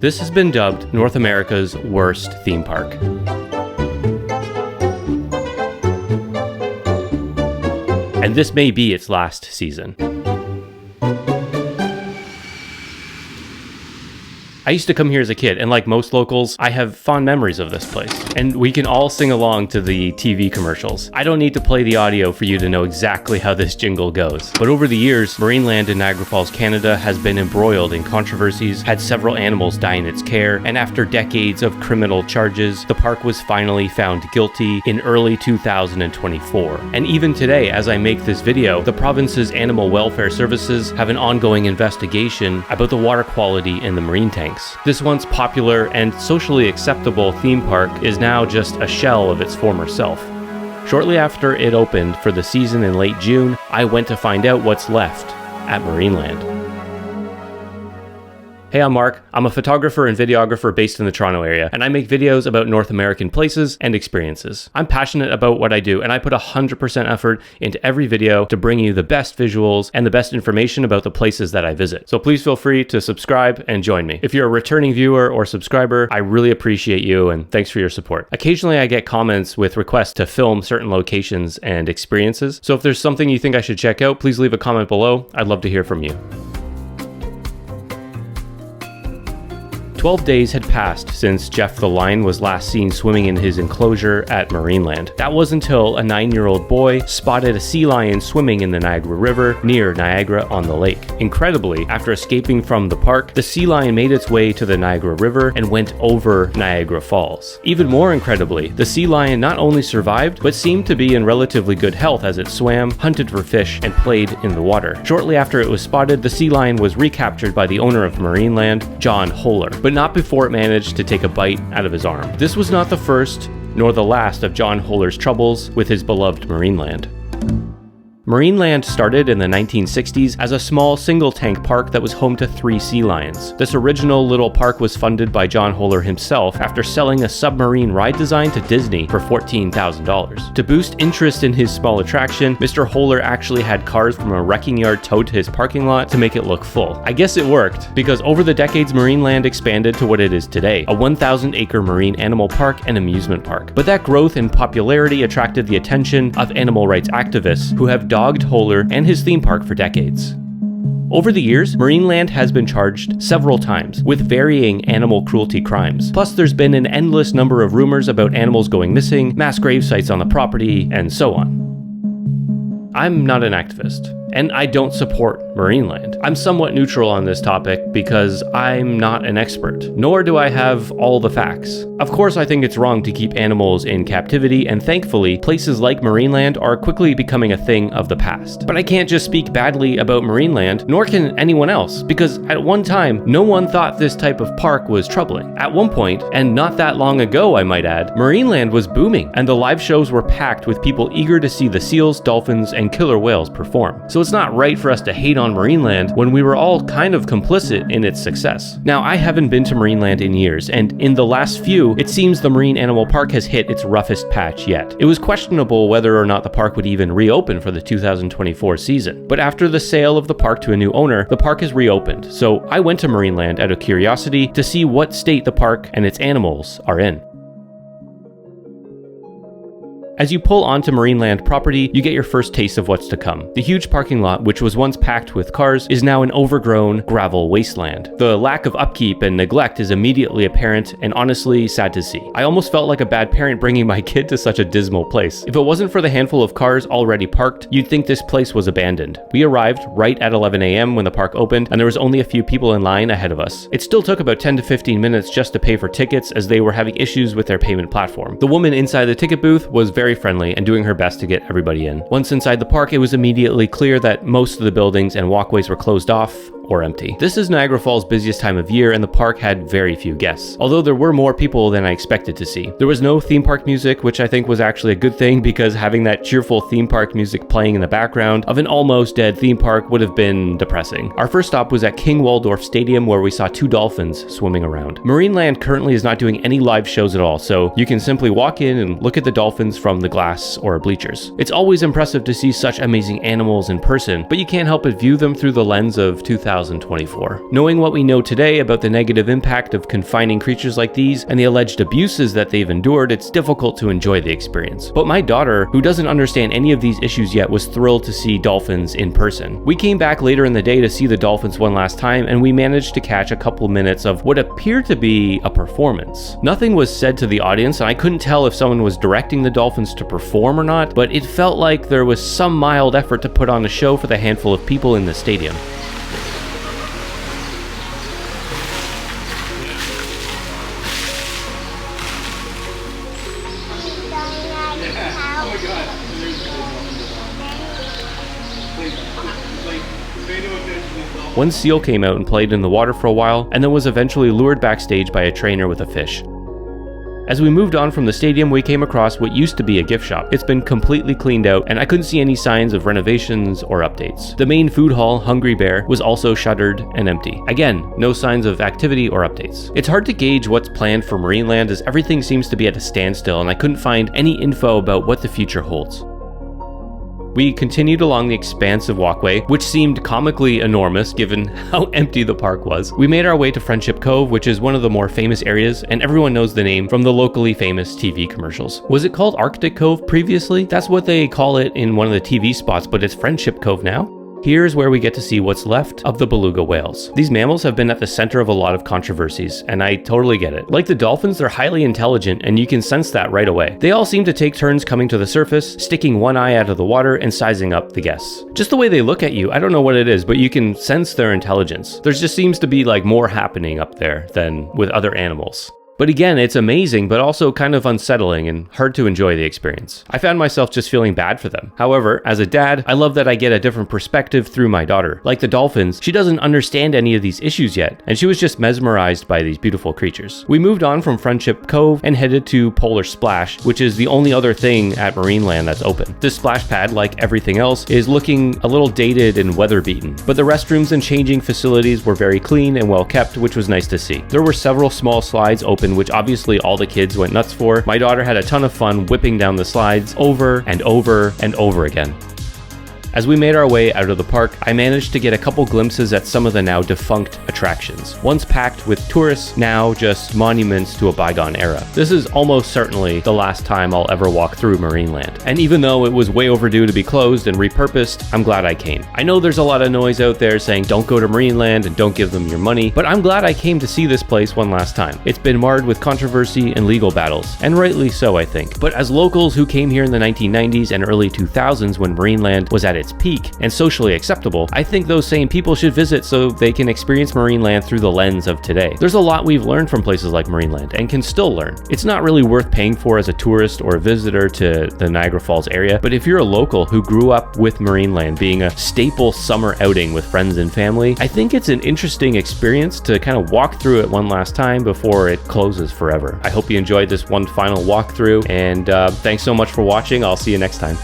This has been dubbed North America's worst theme park. And this may be its last season. I used to come here as a kid, and like most locals, I have fond memories of this place. And we can all sing along to the TV commercials. I don't need to play the audio for you to know exactly how this jingle goes. But over the years, Marineland in Niagara Falls, Canada has been embroiled in controversies, had several animals die in its care, and after decades of criminal charges, the park was finally found guilty in early 2024. And even today, as I make this video, the province's animal welfare services have an ongoing investigation about the water quality in the marine tanks. This once popular and socially acceptable theme park is now just a shell of its former self. Shortly after it opened for the season in late June, I went to find out what's left at Marineland. Hey, I'm Mark. I'm a photographer and videographer based in the Toronto area, and I make videos about North American places and experiences. I'm passionate about what I do, and I put 100% effort into every video to bring you the best visuals and the best information about the places that I visit. So please feel free to subscribe and join me. If you're a returning viewer or subscriber, I really appreciate you, and thanks for your support. Occasionally, I get comments with requests to film certain locations and experiences. So if there's something you think I should check out, please leave a comment below. I'd love to hear from you. 12 days had passed since Jeff the lion was last seen swimming in his enclosure at Marineland. That was until a 9-year-old boy spotted a sea lion swimming in the Niagara River near Niagara-on-the-Lake. Incredibly, after escaping from the park, the sea lion made its way to the Niagara River and went over Niagara Falls. Even more incredibly, the sea lion not only survived, but seemed to be in relatively good health as it swam, hunted for fish, and played in the water. Shortly after it was spotted, the sea lion was recaptured by the owner of Marineland, John Holler, but not before it managed to take a bite out of his arm. This was not the first nor the last of John Holler's troubles with his beloved Marineland. Marineland started in the 1960s as a small single-tank park that was home to 3 sea lions. This original little park was funded by John Holler himself after selling a submarine ride design to Disney for $14,000. To boost interest in his small attraction, Mr. Holler actually had cars from a wrecking yard towed to his parking lot to make it look full. I guess it worked, because over the decades Marineland expanded to what it is today, a 1,000-acre marine animal park and amusement park. But that growth and popularity attracted the attention of animal rights activists who have dogged Holler and his theme park for decades. Over the years, Marineland has been charged several times with varying animal cruelty crimes. Plus, there's been an endless number of rumors about animals going missing, mass grave sites on the property, and so on. I'm not an activist, and I don't support Marineland. I'm somewhat neutral on this topic because I'm not an expert, nor do I have all the facts. Of course, I think it's wrong to keep animals in captivity, and thankfully, places like Marineland are quickly becoming a thing of the past. But I can't just speak badly about Marineland, nor can anyone else, because at one time, no one thought this type of park was troubling. At one point, and not that long ago I might add, Marineland was booming, and the live shows were packed with people eager to see the seals, dolphins, and killer whales perform. So it's not right for us to hate on Marineland when we were all kind of complicit in its success. Now, I haven't been to Marineland in years, and in the last few, it seems the marine animal park has hit its roughest patch yet. It was questionable whether or not the park would even reopen for the 2024 season. But after the sale of the park to a new owner, the park has reopened. So I went to Marineland out of curiosity to see what state the park and its animals are in. As you pull onto Marineland property, you get your first taste of what's to come. The huge parking lot, which was once packed with cars, is now an overgrown gravel wasteland. The lack of upkeep and neglect is immediately apparent and honestly sad to see. I almost felt like a bad parent bringing my kid to such a dismal place. If it wasn't for the handful of cars already parked, you'd think this place was abandoned. We arrived right at 11 a.m. when the park opened, and there was only a few people in line ahead of us. It still took about 10 to 15 minutes just to pay for tickets as they were having issues with their payment platform. The woman inside the ticket booth was very friendly and doing her best to get everybody in. Once inside the park, it was immediately clear that most of the buildings and walkways were closed off or empty. This is Niagara Falls' busiest time of year, and the park had very few guests, although there were more people than I expected to see. There was no theme park music, which I think was actually a good thing, because having that cheerful theme park music playing in the background of an almost dead theme park would have been depressing. Our first stop was at King Waldorf Stadium, where we saw 2 dolphins swimming around. Marineland currently is not doing any live shows at all, so you can simply walk in and look at the dolphins from the glass or bleachers. It's always impressive to see such amazing animals in person, but you can't help but view them through the lens of 2000 2024. Knowing what we know today about the negative impact of confining creatures like these and the alleged abuses that they've endured, it's difficult to enjoy the experience. But my daughter, who doesn't understand any of these issues yet, was thrilled to see dolphins in person. We came back later in the day to see the dolphins one last time, and we managed to catch a couple minutes of what appeared to be a performance. Nothing was said to the audience, and I couldn't tell if someone was directing the dolphins to perform or not, but it felt like there was some mild effort to put on a show for the handful of people in the stadium. One seal came out and played in the water for a while, and then was eventually lured backstage by a trainer with a fish. As we moved on from the stadium, we came across what used to be a gift shop. It's been completely cleaned out, and I couldn't see any signs of renovations or updates. The main food hall, Hungry Bear, was also shuttered and empty. Again, no signs of activity or updates. It's hard to gauge what's planned for Marineland, as everything seems to be at a standstill, and I couldn't find any info about what the future holds. We continued along the expansive walkway, which seemed comically enormous given how empty the park was. We made our way to Friendship Cove, which is one of the more famous areas, and everyone knows the name from the locally famous TV commercials. Was it called Arctic Cove previously? That's what they call it in one of the TV spots, but it's Friendship Cove now? Here's where we get to see what's left of the beluga whales. These mammals have been at the center of a lot of controversies, and I totally get it. Like the dolphins, they're highly intelligent, and you can sense that right away. They all seem to take turns coming to the surface, sticking one eye out of the water and sizing up the guests. Just the way they look at you, I don't know what it is, but you can sense their intelligence. There just seems to be like more happening up there than with other animals. But again, it's amazing, but also kind of unsettling and hard to enjoy the experience. I found myself just feeling bad for them. However, as a dad, I love that I get a different perspective through my daughter. Like the dolphins, she doesn't understand any of these issues yet, and she was just mesmerized by these beautiful creatures. We moved on from Friendship Cove and headed to Polar Splash, which is the only other thing at Marineland that's open. This splash pad, like everything else, is looking a little dated and weather-beaten, but the restrooms and changing facilities were very clean and well kept, which was nice to see. There were several small slides open, which obviously all the kids went nuts for. My daughter had a ton of fun whipping down the slides over and over and over again. As we made our way out of the park, I managed to get a couple glimpses at some of the now defunct attractions. Once packed with tourists, now just monuments to a bygone era. This is almost certainly the last time I'll ever walk through Marineland. And even though it was way overdue to be closed and repurposed, I'm glad I came. I know there's a lot of noise out there saying don't go to Marineland and don't give them your money, but I'm glad I came to see this place one last time. It's been marred with controversy and legal battles, and rightly so, I think. But as locals who came here in the 1990s and early 2000s when Marineland was at its peak and socially acceptable, I think those same people should visit so they can experience Marineland through the lens of today. There's a lot we've learned from places like Marineland and can still learn. It's not really worth paying for as a tourist or a visitor to the Niagara Falls area, but if you're a local who grew up with Marineland being a staple summer outing with friends and family, I think it's an interesting experience to kind of walk through it one last time before it closes forever. I hope you enjoyed this one final walkthrough, and thanks so much for watching. I'll see you next time.